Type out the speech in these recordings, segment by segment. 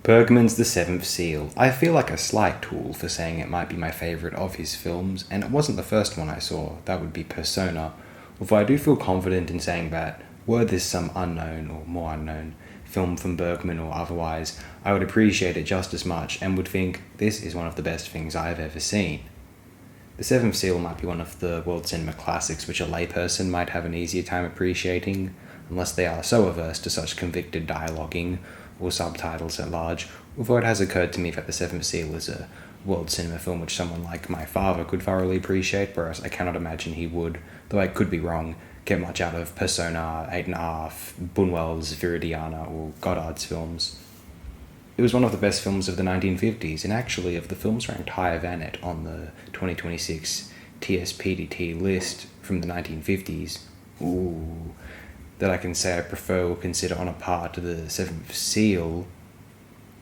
Bergman's The Seventh Seal. I feel like a slight tool for saying it might be my favourite of his films, and it wasn't the first one I saw, that would be Persona, although I do feel confident in saying that, were this some unknown, or more unknown, film from Bergman or otherwise, I would appreciate it just as much and would think this is one of the best things I've ever seen. The Seventh Seal might be one of the world cinema classics which a layperson might have an easier time appreciating, unless they are so averse to such convicted dialoguing or subtitles at large, although it has occurred to me that The Seventh Seal is a world cinema film which someone like my father could thoroughly appreciate, whereas I cannot imagine he would, though I could be wrong, get much out of Persona, 8.5, Buñuel's Viridiana, or Godard's films. It was one of the best films of the 1950s, and actually of the films ranked higher than it on the 2026 TSPDT list from the 1950s, that I can say I prefer or consider on a par to The Seventh Seal.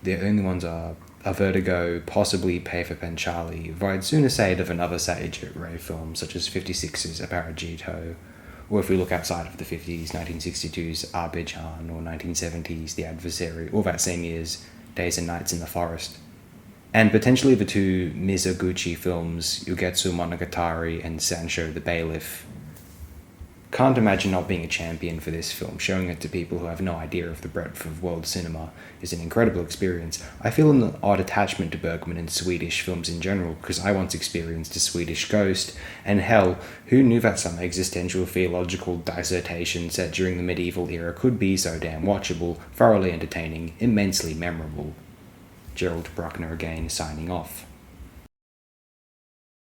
The only ones are A Vertigo, possibly Pay for Panchali, though I'd sooner say it of another Satyajit Ray film, such as 56's Aparajito, or if we look outside of the 50s, 1962's Abidjan, or 1970s The Adversary, or that same year's Days and Nights in the Forest. And potentially the two Mizoguchi films, Ugetsu Monogatari and Sancho the Bailiff. Can't imagine not being a champion for this film. Showing it to people who have no idea of the breadth of world cinema is an incredible experience. I feel an odd attachment to Bergman and Swedish films in general, because I once experienced a Swedish Ghost, and hell, who knew that some existential theological dissertation set during the medieval era could be so damn watchable, thoroughly entertaining, immensely memorable. Gerald Bruckner again, signing off.